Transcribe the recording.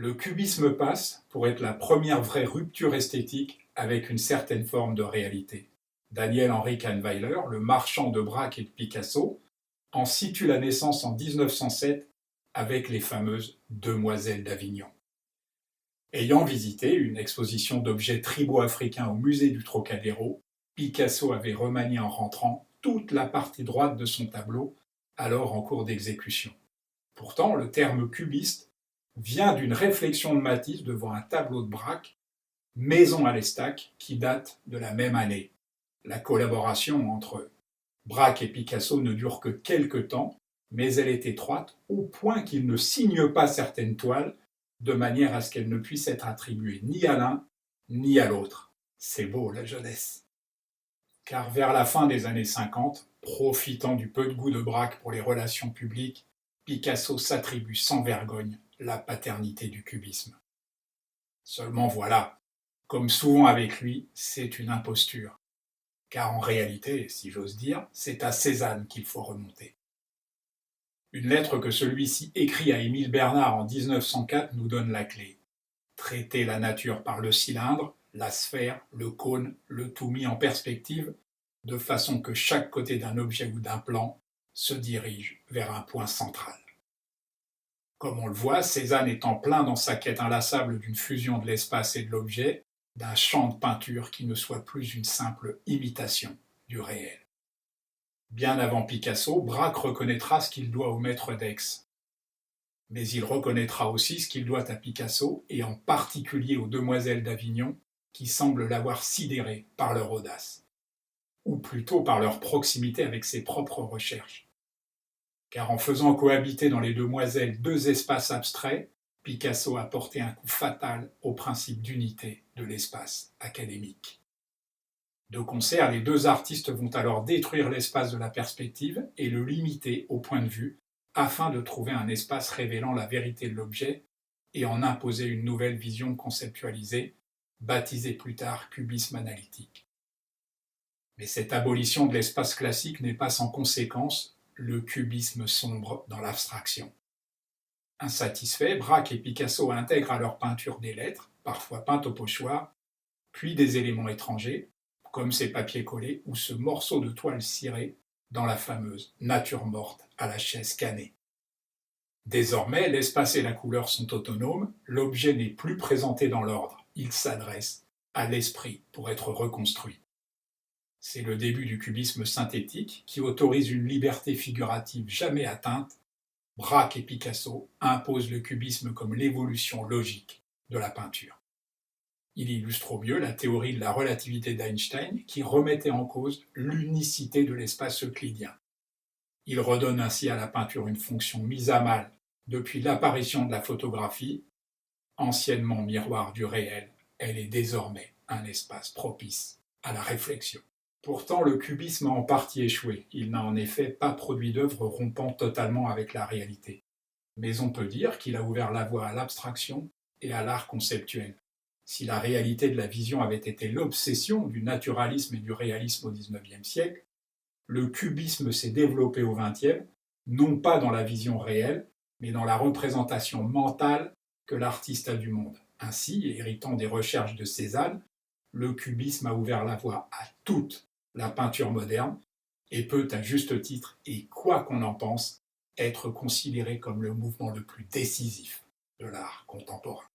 Le cubisme passe pour être la première vraie rupture esthétique avec une certaine forme de réalité. Daniel-Henri Kahnweiler, le marchand de Braque et de Picasso, en situe la naissance en 1907 avec les fameuses Demoiselles d'Avignon. Ayant visité une exposition d'objets tribaux africains au musée du Trocadéro, Picasso avait remanié en rentrant toute la partie droite de son tableau, alors en cours d'exécution. Pourtant, le terme cubiste vient d'une réflexion de Matisse devant un tableau de Braque, Maison à l'Estaque, qui date de la même année. La collaboration entre Braque et Picasso ne dure que quelques temps, mais elle est étroite au point qu'il ne signe pas certaines toiles de manière à ce qu'elles ne puissent être attribuées ni à l'un ni à l'autre. C'est beau, la jeunesse. Car vers la fin des années 50, profitant du peu de goût de Braque pour les relations publiques, Picasso s'attribue sans vergogne la paternité du cubisme. Seulement voilà, comme souvent avec lui, c'est une imposture. Car en réalité, si j'ose dire, c'est à Cézanne qu'il faut remonter. Une lettre que celui-ci écrit à Émile Bernard en 1904 nous donne la clé. Traiter la nature par le cylindre, la sphère, le cône, le tout mis en perspective, de façon que chaque côté d'un objet ou d'un plan se dirige vers un point central. Comme on le voit, Cézanne est en plein dans sa quête inlassable d'une fusion de l'espace et de l'objet, d'un champ de peinture qui ne soit plus une simple imitation du réel. Bien avant Picasso, Braque reconnaîtra ce qu'il doit au maître d'Aix. Mais il reconnaîtra aussi ce qu'il doit à Picasso, et en particulier aux Demoiselles d'Avignon, qui semblent l'avoir sidéré par leur audace, ou plutôt par leur proximité avec ses propres recherches. Car en faisant cohabiter dans les Demoiselles deux espaces abstraits, Picasso a porté un coup fatal au principe d'unité de l'espace académique. De concert, les deux artistes vont alors détruire l'espace de la perspective et le limiter au point de vue afin de trouver un espace révélant la vérité de l'objet et en imposer une nouvelle vision conceptualisée, baptisée plus tard cubisme analytique. Mais cette abolition de l'espace classique n'est pas sans conséquence, le cubisme sombre dans l'abstraction. Insatisfaits, Braque et Picasso intègrent à leur peinture des lettres, parfois peintes au pochoir, puis des éléments étrangers, comme ces papiers collés ou ce morceau de toile cirée dans la fameuse nature morte à la chaise canée. Désormais, l'espace et la couleur sont autonomes, l'objet n'est plus présenté dans l'ordre, il s'adresse à l'esprit pour être reconstruit. C'est le début du cubisme synthétique qui autorise une liberté figurative jamais atteinte. Braque et Picasso imposent le cubisme comme l'évolution logique de la peinture. Il illustre au mieux la théorie de la relativité d'Einstein qui remettait en cause l'unicité de l'espace euclidien. Il redonne ainsi à la peinture une fonction mise à mal depuis l'apparition de la photographie. Anciennement miroir du réel, elle est désormais un espace propice à la réflexion. Pourtant, le cubisme a en partie échoué. Il n'a en effet pas produit d'œuvre rompant totalement avec la réalité. Mais on peut dire qu'il a ouvert la voie à l'abstraction et à l'art conceptuel. Si la réalité de la vision avait été l'obsession du naturalisme et du réalisme au XIXe siècle, le cubisme s'est développé au XXe, non pas dans la vision réelle, mais dans la représentation mentale que l'artiste a du monde. Ainsi, héritant des recherches de Cézanne, le cubisme a ouvert la voie à toute la peinture moderne et peut, à juste titre, et quoi qu'on en pense, être considéré comme le mouvement le plus décisif de l'art contemporain.